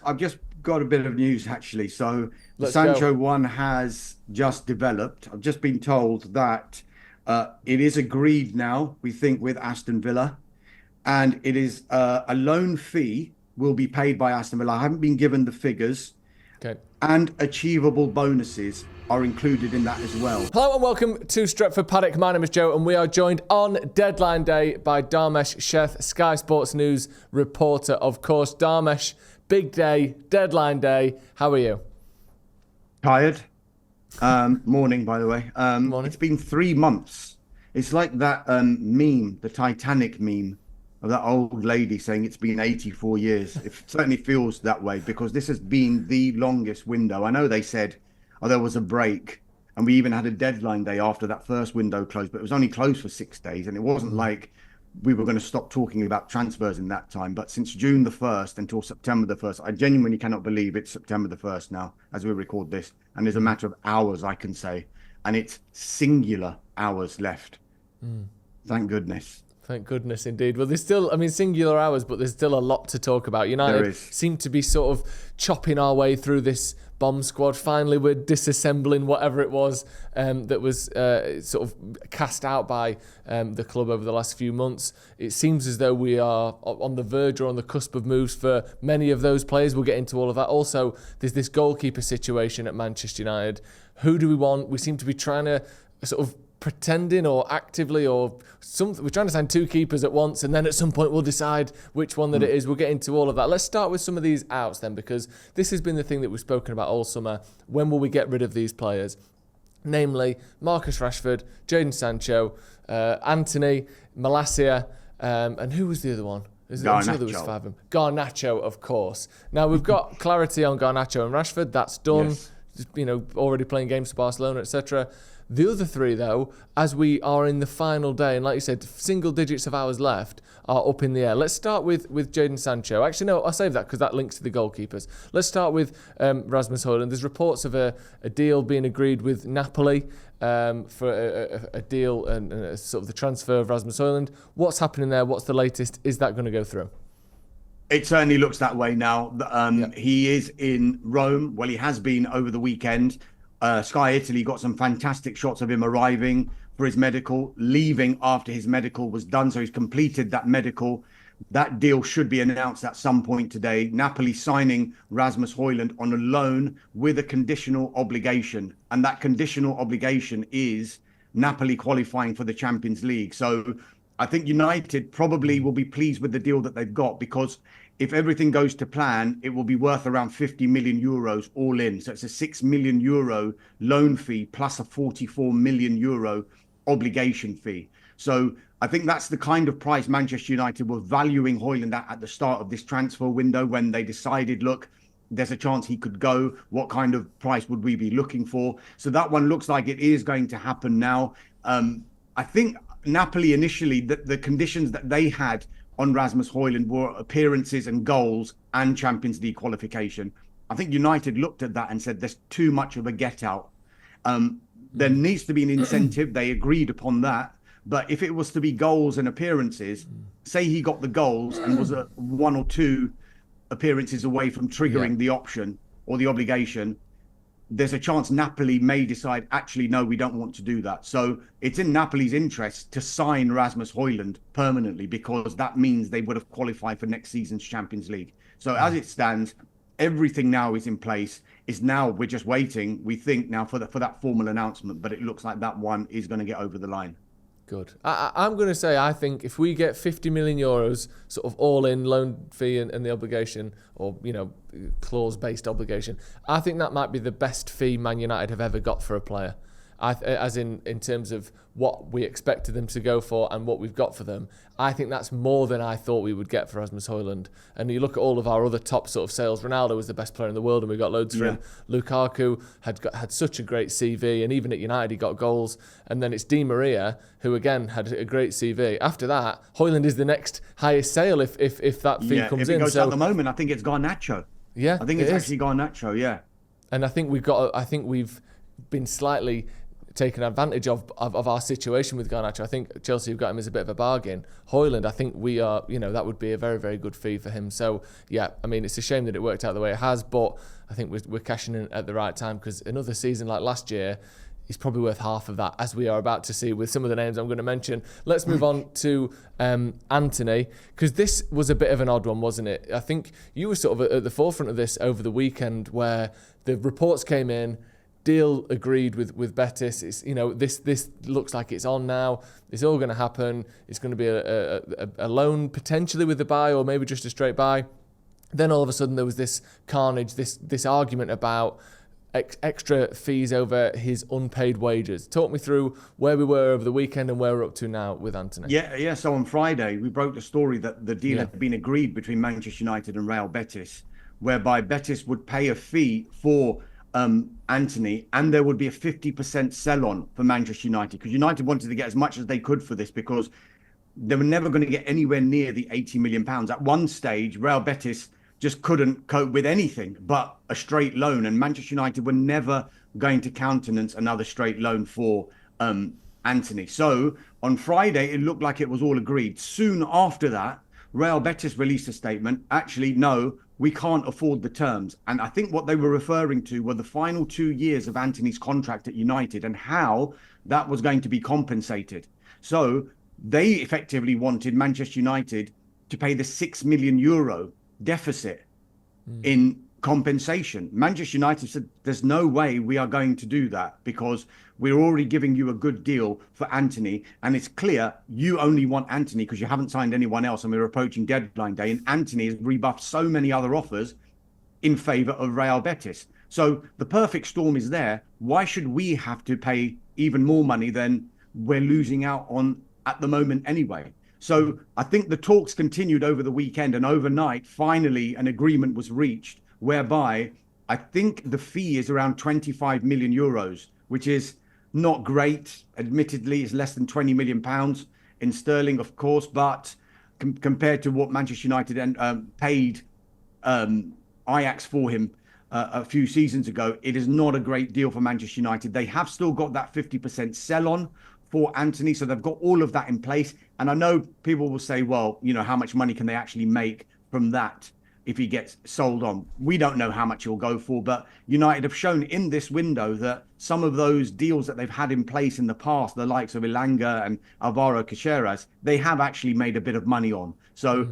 I've just got a bit of news actually. So the Let's Sancho go. one has just developed. I've just been told that it is agreed now, we think, with Aston Villa, and it is a loan fee will be paid by Aston Villa. I haven't been given the figures, Okay. and achievable bonuses are included in that as well. Hello and welcome to Stretford Paddock. My name is Joe and we are joined on deadline day by Dharmesh Sheth, Sky Sports News reporter. Of course, Dharmesh, big day, deadline day. How are you? Tired. Morning, by the way. Morning. It's been 3 months. It's like that meme, the Titanic meme, of that old lady saying it's been 84 years. It certainly feels that way because this has been the longest window. I know they said, oh, there was a break, and we even had a deadline day after that first window closed, but it was only closed for 6 days, and it wasn't like we were going to stop talking about transfers in that time. But since June the 1st until September the 1st, I genuinely cannot believe it's September the 1st now as we record this. And there's a matter of hours, I can say. And it's singular hours left. Thank goodness. Thank goodness indeed. Well, there's still, singular hours, but there's still a lot to talk about. United seem to be sort of chopping our way through this bomb squad. Finally, we're disassembling whatever it was that was sort of cast out by the club over the last few months. It seems as though we are on the verge or on the cusp of moves for many of those players. We'll get into all of that. Also, there's this goalkeeper situation at Manchester United. Who do we want? We seem to be trying to sort of pretending or actively or something. We're trying to sign 2 keepers at once, and then at some point we'll decide which one that it is. We'll get into all of that. Let's start with some of these outs then, because this has been the thing that we've spoken about all summer. When will we get rid of these players? Namely, Marcus Rashford, Jadon Sancho, Antony, Malacia, and who was the other one? I'm sure there was 5 of them. Garnacho, of course. Now, we've got clarity on Garnacho and Rashford. That's done. Yes. Already playing games for Barcelona, etc. The other 3, though, as we are in the final day, and like you said, single digits of hours left, are up in the air. Let's start with Jadon Sancho. Actually, no, I'll save that because that links to the goalkeepers. Let's start with Rasmus Hojlund. There's reports of a deal being agreed with Napoli for a deal and sort of the transfer of Rasmus Hojlund. What's happening there? What's the latest? Is that going to go through? It certainly looks that way now. He is in Rome. Well, he has been over the weekend. Sky Italy got some fantastic shots of him arriving for his medical, leaving after his medical was done. So he's completed that medical. That deal should be announced at some point today. Napoli signing Rasmus Hojlund on a loan with a conditional obligation. And that conditional obligation is Napoli qualifying for the Champions League. So I think United probably will be pleased with the deal that they've got, because if everything goes to plan, it will be worth around 50 million euros all in. So it's a 6 million euro loan fee plus a 44 million euro obligation fee. So I think that's the kind of price Manchester United were valuing Hojlund at the start of this transfer window, when they decided, look, there's a chance he could go. What kind of price would we be looking for? So that one looks like it is going to happen now. I think Napoli initially, the conditions that they had on Rasmus Hojlund were appearances and goals and Champions League qualification. I think United looked at that and said there's too much of a get out. There needs to be an incentive. They agreed upon that. But if it was to be goals and appearances, say he got the goals and was 1 or 2 appearances away from triggering the option or the obligation, there's a chance Napoli may decide, actually, no, we don't want to do that. So it's in Napoli's interest to sign Rasmus Hojlund permanently, because that means they would have qualified for next season's Champions League. So as it stands, everything now is in place. We're just waiting, we think now, for that formal announcement, but it looks like that one is going to get over the line. Good. I'm going to say, I think if we get 50 million euros sort of all in loan fee and the obligation, or, clause-based obligation, I think that might be the best fee Man United have ever got for a player. As in terms of what we expected them to go for and what we've got for them. I think that's more than I thought we would get for Rasmus Hojlund. And you look at all of our other top sort of sales. Ronaldo was the best player in the world and we got loads for him. Lukaku had such a great CV, and even at United he got goals. And then it's Di Maria, who again had a great CV. After that, Hojlund is the next highest sale if that fee comes in. If it goes at the moment, I think it's Garnacho. Yeah, I think it's actually Garnacho, yeah. And I think we've been slightly taken advantage of our situation with Garnacho. I think Chelsea have got him as a bit of a bargain. Hojlund, I think we are, that would be a very, very good fee for him. So, yeah, I mean, it's a shame that it worked out the way it has, but I think we're cashing in at the right time, because another season like last year, he's probably worth half of that, as we are about to see with some of the names I'm going to mention. Let's move on to Antony, because this was a bit of an odd one, wasn't it? I think you were sort of at the forefront of this over the weekend, where the reports came in, deal agreed with Betis. It's, this looks like it's on now. It's all going to happen. It's going to be a loan potentially with a buy, or maybe just a straight buy. Then all of a sudden there was this carnage, this argument about extra fees over his unpaid wages. Talk me through where we were over the weekend and where we're up to now with Antony. Yeah. So on Friday, we broke the story that the deal had been agreed between Manchester United and Real Betis, whereby Betis would pay a fee for Antony, and there would be a 50% sell-on for Manchester United, because United wanted to get as much as they could for this, because they were never going to get anywhere near the £80 million. At one stage, Real Betis just couldn't cope with anything but a straight loan, and Manchester United were never going to countenance another straight loan for Antony. So on Friday, it looked like it was all agreed. Soon after that, Real Betis released a statement. Actually, no, we can't afford the terms. And I think what they were referring to were the final 2 years of Antony's contract at United and how that was going to be compensated. So they effectively wanted Manchester United to pay the €6 million deficit in compensation. Manchester United said, there's no way we are going to do that, because we're already giving you a good deal for Antony, and it's clear you only want Antony because you haven't signed anyone else, and we're approaching deadline day, and Antony has rebuffed so many other offers in favour of Real Betis. So the perfect storm is there. Why should we have to pay even more money than we're losing out on at the moment anyway? So I think the talks continued over the weekend, and overnight, finally, an agreement was reached whereby I think the fee is around €25 million, which is not great. Admittedly, it's less than £20 million in sterling, of course, but compared to what Manchester United paid Ajax for him a few seasons ago, it is not a great deal for Manchester United. They have still got that 50% sell-on for Antony, so they've got all of that in place. And I know people will say, well, how much money can they actually make from that if he gets sold on? We don't know how much he'll go for, but United have shown in this window that some of those deals that they've had in place in the past, the likes of Ilanga and Alvaro Caceres, they have actually made a bit of money on. So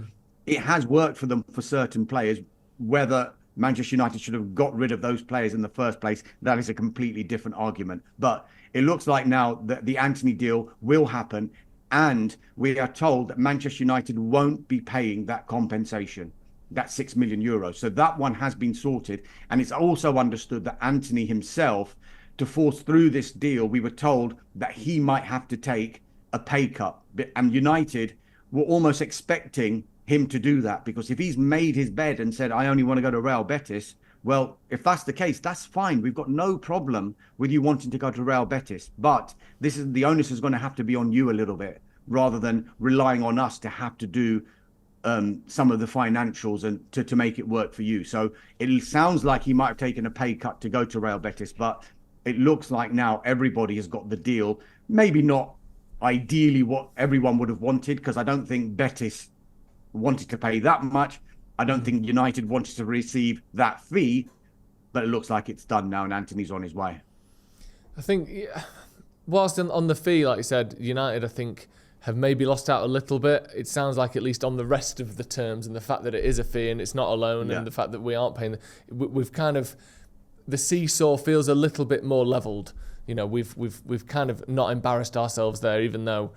it has worked for them for certain players. Whether Manchester United should have got rid of those players in the first place, that is a completely different argument. But it looks like now that the Antony deal will happen, and we are told that Manchester United won't be paying that compensation, that €6 million. So that one has been sorted. And it's also understood that Antony himself, to force through this deal, we were told that he might have to take a pay cut. And United were almost expecting him to do that, because if he's made his bed and said, I only want to go to Real Betis, well, if that's the case, that's fine. We've got no problem with you wanting to go to Real Betis. But the onus is going to have to be on you a little bit, rather than relying on us to have to do some of the financials and to make it work for you. So it sounds like he might have taken a pay cut to go to Real Betis, but it looks like now everybody has got the deal. Maybe not ideally what everyone would have wanted, because I don't think Betis wanted to pay that much. I don't think United wanted to receive that fee, but it looks like it's done now and Antony's on his way. I think, whilst on the fee, like you said, United, I think, have maybe lost out a little bit. It sounds like, at least on the rest of the terms and the fact that it is a fee and it's not a loan, and the fact that we aren't paying, we've kind of, the seesaw feels a little bit more levelled. We've kind of not embarrassed ourselves there, even though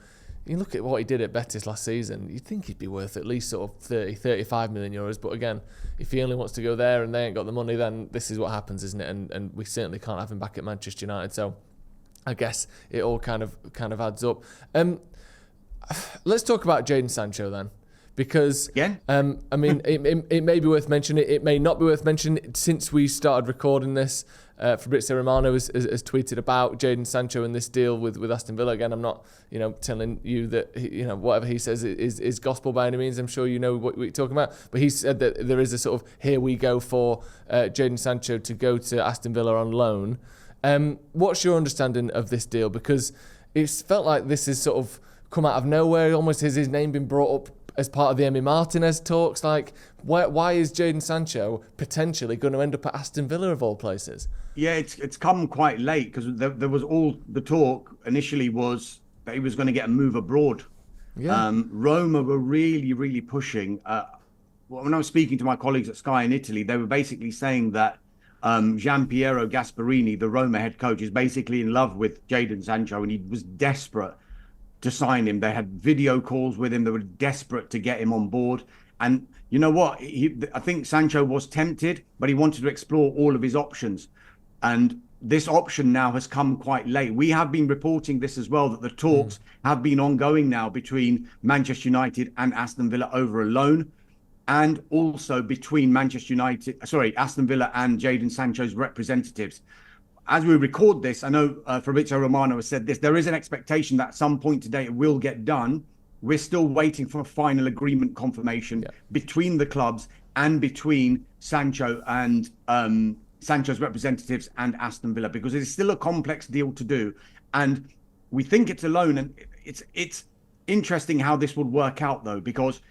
you look at what he did at Betis last season, you'd think he'd be worth at least sort of 35 million euros. But again, if he only wants to go there and they ain't got the money, then this is what happens, isn't it? And we certainly can't have him back at Manchester United. So I guess it all kind of adds up. Let's talk about Jadon Sancho then, because I mean, it may be worth mentioning. It may not be worth mentioning. Since we started recording this, Fabrizio Romano has tweeted about Jadon Sancho and this deal with Aston Villa. Again, I'm not telling you that whatever he says is gospel by any means. I'm sure you know what you're talking about. But he said that there is a sort of here we go for Jadon Sancho to go to Aston Villa on loan. What's your understanding of this deal? Because it's felt like this has sort of come out of nowhere. Almost has his name been brought up as part of the Emi Martinez talks. Like, why is Jadon Sancho potentially going to end up at Aston Villa of all places? Yeah, it's come quite late, because there was all the talk initially was that he was going to get a move abroad. Yeah. Roma were really, really pushing. When I was speaking to my colleagues at Sky in Italy, they were basically saying that Gianpiero Gasperini, the Roma head coach, is basically in love with Jadon Sancho, and he was desperate to sign him. They had video calls with him. They were desperate to get him on board. And you know what? I think Sancho was tempted, but he wanted to explore all of his options. And this option now has come quite late. We have been reporting this as well, that the talks have been ongoing now between Manchester United and Aston Villa over a loan, and also between Aston Villa and Jadon Sancho's representatives. As we record this, I know Fabrizio Romano has said this, there is an expectation that at some point today it will get done. We're still waiting for a final agreement confirmation between the clubs and between Sancho and Sancho's representatives and Aston Villa, because it is still a complex deal to do. And we think it's a loan, and it's interesting how this would work out, though, because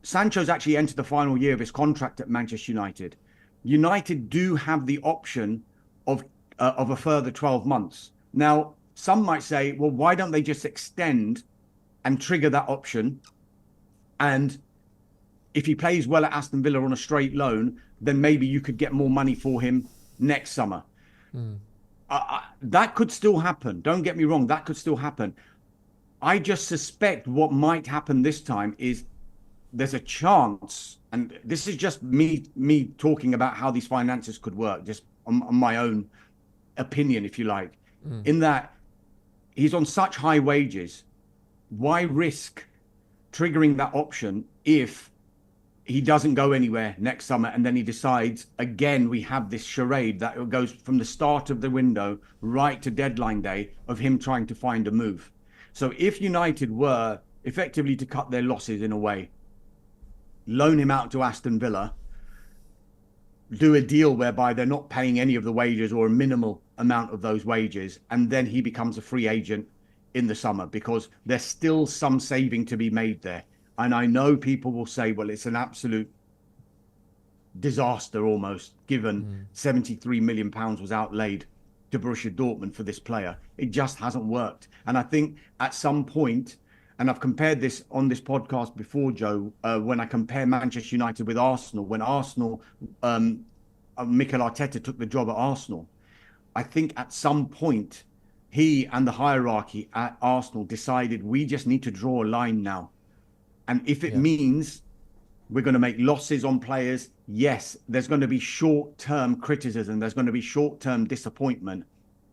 Sancho's actually entered the final year of his contract at Manchester United. United do have the option of a further 12 months. Now, some might say, well, why don't they just extend and trigger that option? And if he plays well at Aston Villa on a straight loan, then maybe you could get more money for him next summer. That could still happen. Don't get me wrong, that could still happen. I just suspect what might happen this time is there's a chance, and this is just me talking about how these finances could work, just on my own opinion, if you like, in that he's on such high wages. Why risk triggering that option if he doesn't go anywhere next summer, and then he decides again we have this charade that goes from the start of the window right to deadline day of him trying to find a move? So if United were effectively to cut their losses in a way, loan him out to Aston Villa, do a deal whereby they're not paying any of the wages or a minimal amount of those wages, and then he becomes a free agent in the summer, because there's still some saving to be made there. And I know people will say, well, it's an absolute disaster almost, given 73 million pounds was outlaid to Borussia Dortmund for this player. It just hasn't worked. And I think at some point, and I've compared this on this podcast before, Joe, when I compare Manchester United with Arsenal, when Arsenal, Mikel Arteta took the job at Arsenal, I think at some point he and the hierarchy at Arsenal decided we just need to draw a line now. And if it means we're going to make losses on players, yes, there's going to be short-term criticism, there's going to be short-term disappointment.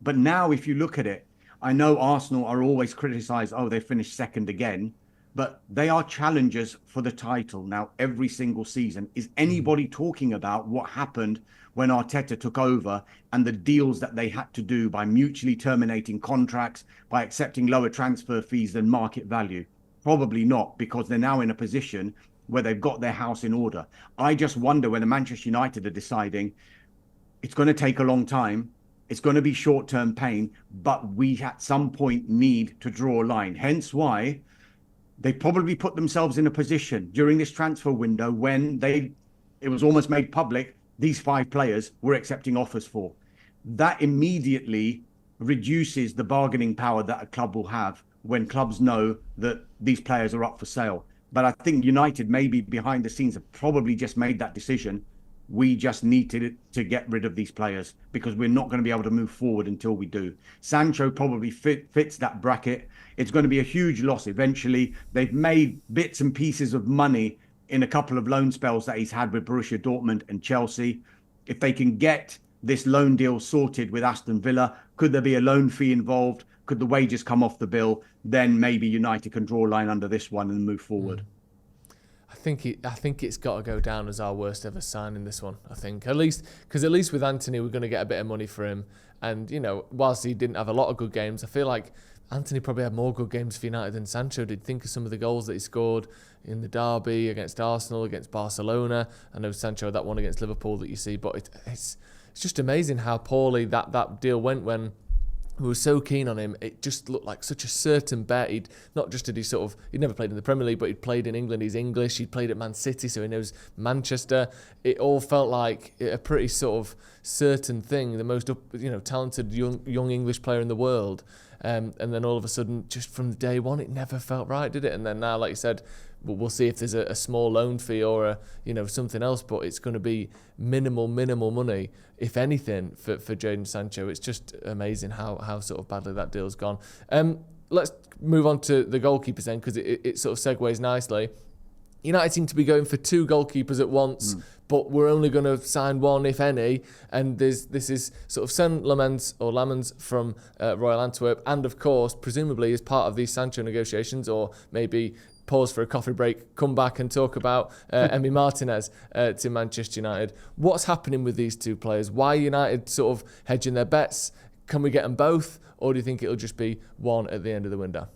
But now if you look at it, I know Arsenal are always criticised, oh, they finished second again, but they are challengers for the title now every single season. Is anybody talking about what happened when Arteta took over and the deals that they had to do by mutually terminating contracts, by accepting lower transfer fees than market value? Probably not, because they're now in a position where they've got their house in order. I just wonder whether Manchester United are deciding it's going to take a long time, it's going to be short-term pain, but we at some point need to draw a line. Hence why they probably put themselves in a position during this transfer window when it was almost made public these 5 players were accepting offers for. That immediately reduces the bargaining power that a club will have when clubs know that these players are up for sale. But I think United, maybe behind the scenes, have probably just made that decision. We just need to get rid of these players, because we're not going to be able to move forward until we do. Sancho probably fits that bracket. It's going to be a huge loss eventually. They've made bits and pieces of money in a couple of loan spells that he's had with Borussia Dortmund and Chelsea. If they can get this loan deal sorted with Aston Villa, could there be a loan fee involved? Could the wages come off the bill? Then maybe United can draw a line under this one and move forward. I think it's got to go down as our worst ever signing, this one. I think at least with Antony we're going to get a bit of money for him, and whilst he didn't have a lot of good games, I feel like Antony probably had more good games for United than Sancho did. Think of some of the goals that he scored in the derby against Arsenal, against Barcelona. I know Sancho had that one against Liverpool that you see, but it's just amazing how poorly that deal went when we were so keen on him. It just looked like such a certain bet. He'd never played in the Premier League, but he'd played in England. He's English. He'd played at Man City, so he knows Manchester. It all felt like a pretty sort of certain thing. The most talented young English player in the world. And then all of a sudden, just from day one, it never felt right, did it? And then now, like you said, we'll see if there's a small loan fee or something else, but it's going to be minimal money, if anything, for Jadon Sancho. It's just amazing how sort of badly that deal's gone. Let's move on to the goalkeepers then, because it sort of segues nicely. United seem to be going for 2 goalkeepers at once, but we're only going to sign one, if any. And this is sort of Lamens from Royal Antwerp, and of course, presumably as part of these Sancho negotiations, or maybe pause for a coffee break, come back and talk about Emi Martinez to Manchester United. What's happening with these 2 players? Why are United sort of hedging their bets? Can we get them both, or do you think it'll just be one at the end of the window?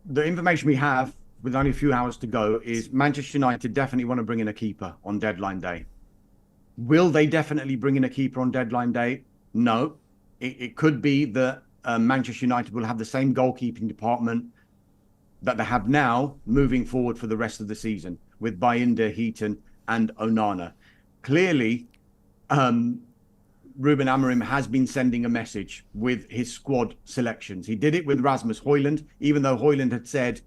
The information we have, with only a few hours to go, is Manchester United definitely want to bring in a keeper on deadline day. Will they definitely bring in a keeper on deadline day? No. It could be that Manchester United will have the same goalkeeping department that they have now moving forward for the rest of the season, with Bayindir, Heaton and Onana. Clearly, Ruben Amorim has been sending a message with his squad selections. He did it with Rasmus Hojlund, even though Hojlund had said,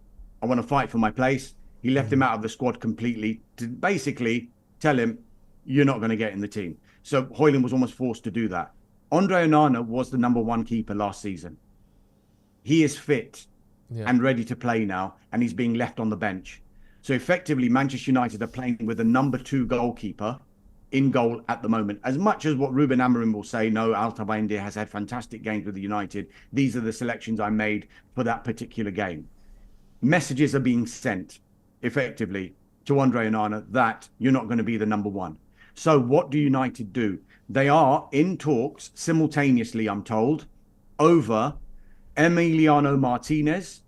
I want to fight for my place. He left him out of the squad completely to basically tell him, you're not going to get in the team. So Hojlund was almost forced to do that. Andre Onana was the number 1 keeper last season. He is fit and ready to play now, and he's being left on the bench. So effectively, Manchester United are playing with a number 2 goalkeeper in goal at the moment. As much as what Ruben Amorim will say, no, Bayindir has had fantastic games with the United. These are the selections I made for that particular game. Messages are being sent effectively to Andre Onana that you're not going to be the number 1. So what do United do? They are in talks simultaneously, I'm told, over Emiliano Martinez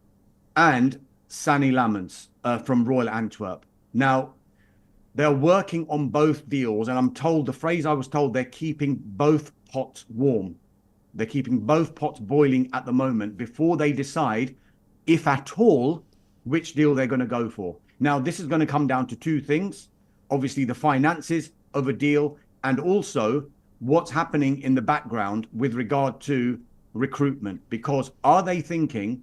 and Sani Lamens from Royal Antwerp. Now, they're working on both deals, and I'm told, the phrase I was told, they're keeping both pots warm. They're keeping both pots boiling at the moment before they decide, if at all, which deal they're going to go for. Now, this is going to come down to 2 things. Obviously, the finances of a deal, and also what's happening in the background with regard to recruitment. Because are they thinking,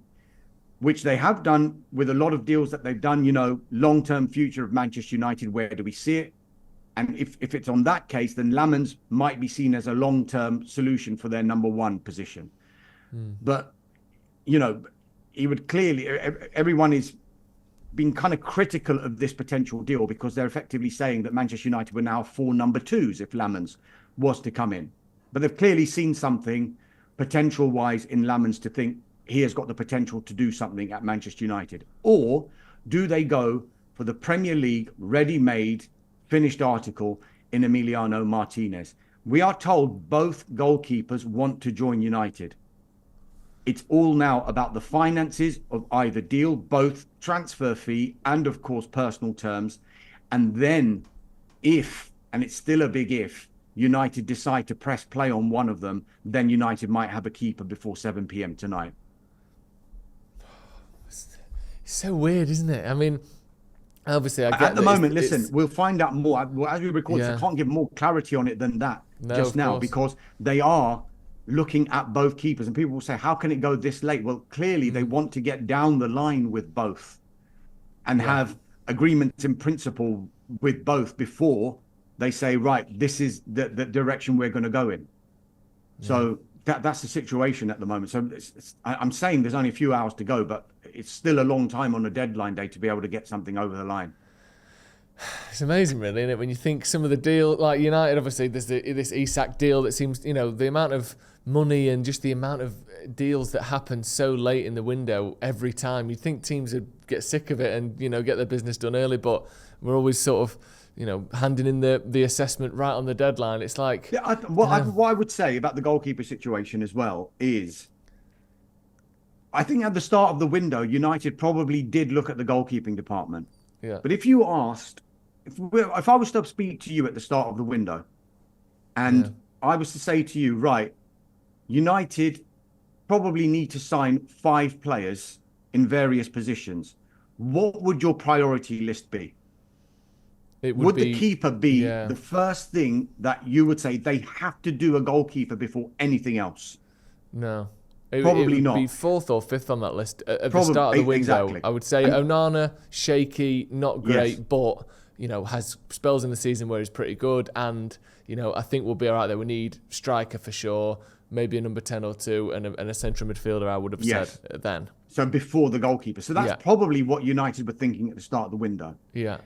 which they have done with a lot of deals that they've done, long-term future of Manchester United, where do we see it? And if it's on that case, then Lamens might be seen as a long-term solution for their number 1 position. But, he would clearly, everyone is being kind of critical of this potential deal, because they're effectively saying that Manchester United were now 4 number 2s if Lamens was to come in. But they've clearly seen something potential-wise in Lamens to think he has got the potential to do something at Manchester United. Or do they go for the Premier League ready-made, finished article in Emiliano Martinez? We are told both goalkeepers want to join United. It's all now about the finances of either deal, both transfer fee and, of course, personal terms. And then if, and it's still a big if, United decide to press play on one of them, then United might have a keeper before 7 p.m. tonight. It's so weird, isn't it? I mean, obviously, I get at the moment, listen, we'll find out more. As we record, I can't give more clarity on it than that just now, because they are looking at both keepers, and people will say, how can it go this late? Well, clearly they want to get down the line with both and have agreements in principle with both before they say, right, this is the direction we're going to go in. So that's the situation at the moment. So I'm saying there's only a few hours to go, but it's still a long time on a deadline day to be able to get something over the line. It's amazing, really, isn't it? When you think some of the deal, like United, obviously there's this Isak deal that seems, the amount of money and just the amount of deals that happen so late in the window every time. You'd think teams would get sick of it and, get their business done early, but we're always sort of, handing in the assessment right on the deadline. It's like... Yeah, what I would say about the goalkeeper situation as well is I think at the start of the window, United probably did look at the goalkeeping department. Yeah. But if you asked, if I was to speak to you at the start of the window, and I was to say to you, right, United probably need to sign 5 players in various positions, what would your priority list be? Would the keeper be the first thing that you would say they have to do a goalkeeper before anything else? No. Probably it would not. Be 4th or 5th on that list at the start of the window. Exactly. I would say Onana, shaky, not great, but has spells in the season where he's pretty good, and I think we'll be all right there. We need striker for sure, maybe a number 10 or 2, and a central midfielder. I would have said then. So before the goalkeeper. So that's probably what United were thinking at the start of the window. Yeah.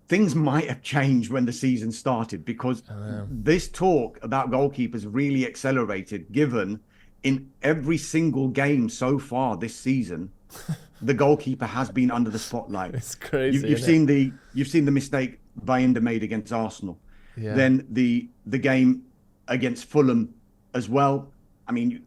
Things might have changed when the season started, because this talk about goalkeepers really accelerated, given in every single game so far this season, the goalkeeper has been under the spotlight. It's crazy. You've seen the mistake Bayindir made against Arsenal. Yeah. Then the game against Fulham as well. I mean,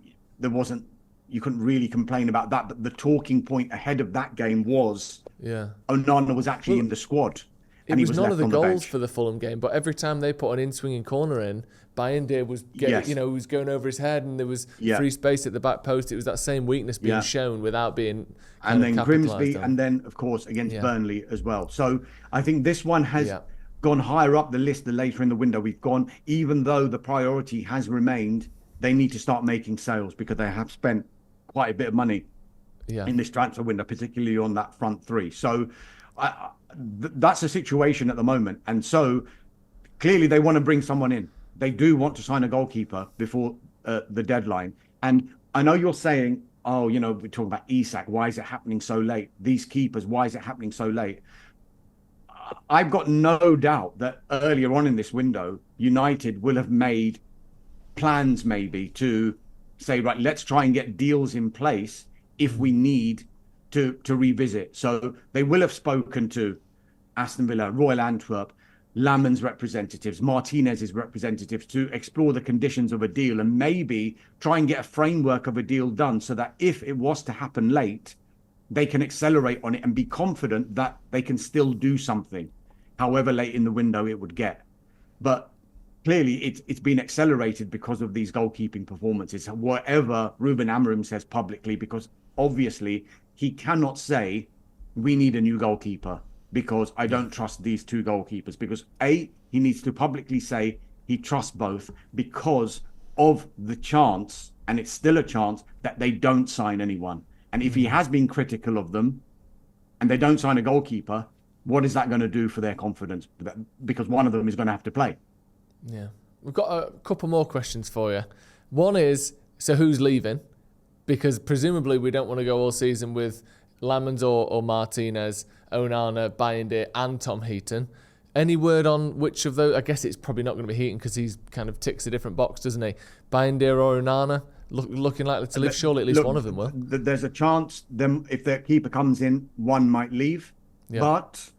you couldn't really complain about that, but the talking point ahead of that game was Onana was actually in the squad. It was none of the goals for the Fulham game, but every time they put an in-swinging corner in, Bayindir was was going over his head, and there was free space at the back post. It was that same weakness being shown without being and then Grimsby, and then of course against Burnley as well. So I think this one has gone higher up the list the later in the window we've gone, even though the priority has remained. They need to start making sales, because they have spent quite a bit of money in this transfer window, particularly on that front three. So that's the situation at the moment. And so clearly they want to bring someone in. They do want to sign a goalkeeper before the deadline. And I know you're saying, we're talking about Isak. Why is it happening so late? These keepers, why is it happening so late? I've got no doubt that earlier on in this window, United will have made plans maybe to say, right, let's try and get deals in place if we need to revisit. So they will have spoken to Aston Villa, Royal Antwerp, Laman's representatives, Martinez's representatives, to explore the conditions of a deal and maybe try and get a framework of a deal done, so that if it was to happen late, they can accelerate on it and be confident that they can still do something, however late in the window it would get. But clearly it's been accelerated because of these goalkeeping performances, whatever Ruben Amorim says publicly, because obviously he cannot say we need a new goalkeeper because I don't trust these 2 goalkeepers. Because he needs to publicly say he trusts both, because of the chance, and it's still a chance, that they don't sign anyone. And if he has been critical of them and they don't sign a goalkeeper, what is that going to do for their confidence? Because one of them is going to have to play. Yeah. We've got a couple more questions for you. One is, so who's leaving? Because presumably we don't want to go all season with Lamans or Martinez, Onana, Bayindir and Tom Heaton. Any word on which of those? I guess it's probably not going to be Heaton, because he's kind of ticks a different box, doesn't he? Bayindir or Onana looking likely to leave? Surely at least one of them will. There's a chance if their keeper comes in, one might leave. Yeah. But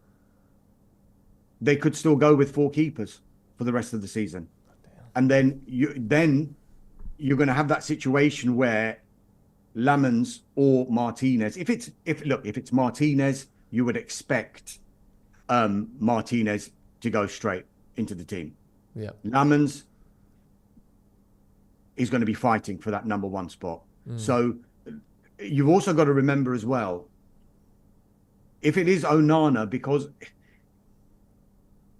they could still go with 4 keepers for the rest of the season. And then you're going to have that situation where Lamans or Martinez, if it's Martinez, you would expect Martinez to go straight into the team. Yeah. Lamans is going to be fighting for that number 1 spot. So you've also got to remember as well, if it is Onana, because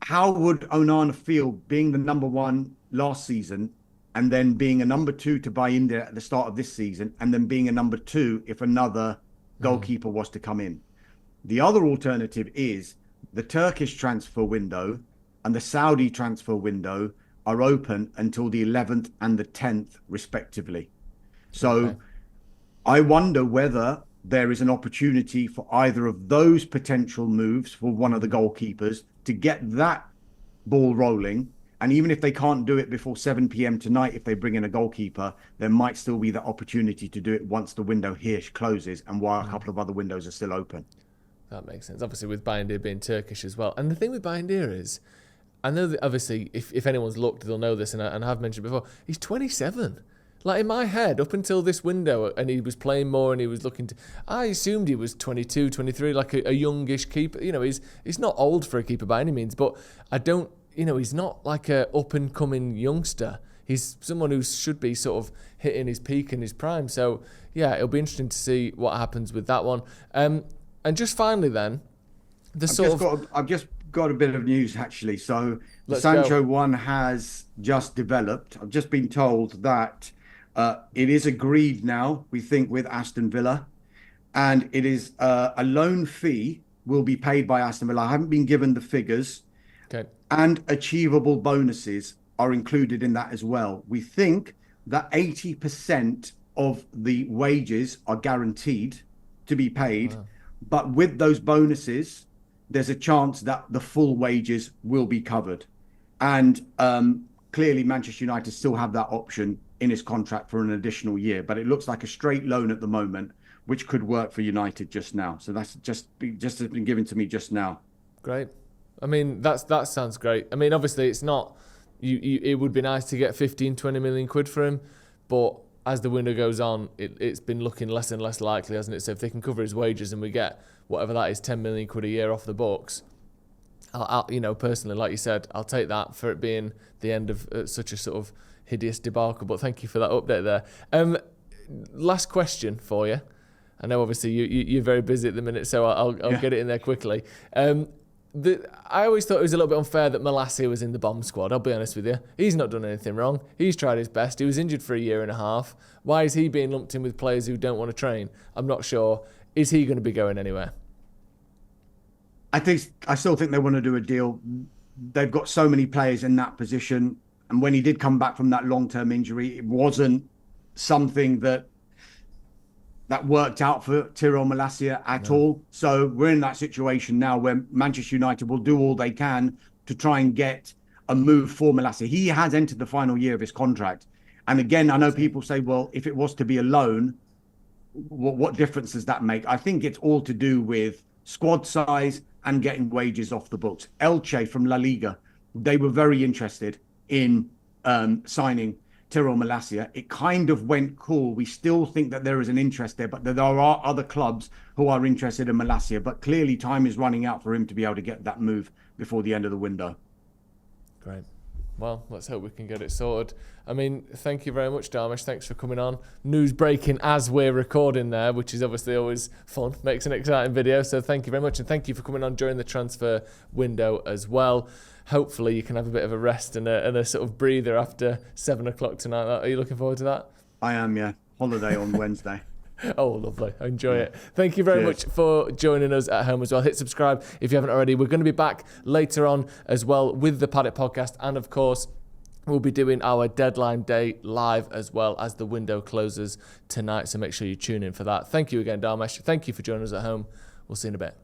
how would Onana feel being the number 1 last season and then being a number 2 to Bayindir at the start of this season, and then being a number 2 if another goalkeeper was to come in? The other alternative is the Turkish transfer window and the Saudi transfer window are open until the 11th and the 10th respectively. So I wonder whether there is an opportunity for either of those potential moves for one of the goalkeepers to get that ball rolling. And even if they can't do it before 7 p.m. tonight, if they bring in a goalkeeper, there might still be the opportunity to do it once the window here closes and while a couple of other windows are still open. That makes sense. Obviously, with Bayindir being Turkish as well. And the thing with Bayindir is, I know that obviously, if anyone's looked, they'll know this, and I've mentioned before, he's 27. Like in my head, up until this window, and he was playing more and he was looking to... I assumed he was 22, 23, like a youngish keeper. You know, he's not old for a keeper by any means, but I don't... You know, he's not like a up-and-coming youngster. He's someone who should be sort of hitting his peak and his prime. So, yeah, it'll be interesting to see what happens with that one. And just finally then, I've just got a bit of news, actually. So the Sancho one has just developed. I've just been told that... it is agreed now, we think, with Aston Villa, and it is a loan fee will be paid by Aston Villa. I haven't been given the figures, and achievable bonuses are included in that as well. We think that 80% of the wages are guaranteed to be paid, but with those bonuses, there's a chance that the full wages will be covered. And clearly, Manchester United still have that option in his contract for an additional year, but it looks like a straight loan at the moment, which could work for United just now. So that's just has been given to me just now. Great. I mean, that sounds great. I mean, obviously it's not, it would be nice to get 15, 20 million quid for him, but as the window goes on, it's been looking less and less likely, hasn't it? So if they can cover his wages and we get whatever that is, 10 million quid a year off the books, I'll you know, personally, like you said, I'll take that for it being the end of such a sort of hideous debacle. But thank you for that update there. Last question for you. I know obviously you're very busy at the minute, so I'll get it in there quickly. I always thought it was a little bit unfair that Malacia was in the bomb squad. I'll be honest with you. He's not done anything wrong. He's tried his best. He was injured for a year and a half. Why is he being lumped in with players who don't want to train? I'm not sure. Is he going to be going anywhere? I still think they want to do a deal. They've got so many players in that position. And when he did come back from that long-term injury, it wasn't something that worked out for Tyrell Malacia at all. So we're in that situation now where Manchester United will do all they can to try and get a move for Malacia. He has entered the final year of his contract. And again, I know people say, well, if it was to be a loan, what difference does that make? I think it's all to do with squad size and getting wages off the books. Elche from La Liga, they were very interested in signing Tyrell Malacia. It kind of went cool. We still think that there is an interest there, but there are other clubs who are interested in Malacia. But clearly time is running out for him to be able to get that move before the end of the window. Great. Well, let's hope we can get it sorted. I mean, thank you very much, Dharmesh. Thanks for coming on. News breaking as we're recording there, which is obviously always fun. Makes an exciting video. So thank you very much. And thank you for coming on during the transfer window as well. Hopefully you can have a bit of a rest and a sort of breather after 7 o'clock tonight. Are you looking forward to that? I am, yeah. Holiday on Wednesday. Oh, lovely. Enjoy it. Thank you very much for joining us at home as well. Hit subscribe if you haven't already. We're going to be back later on as well with the Paddock podcast. And of course, we'll be doing our deadline day live as well as the window closes tonight. So make sure you tune in for that. Thank you again, Dharmesh. Thank you for joining us at home. We'll see you in a bit.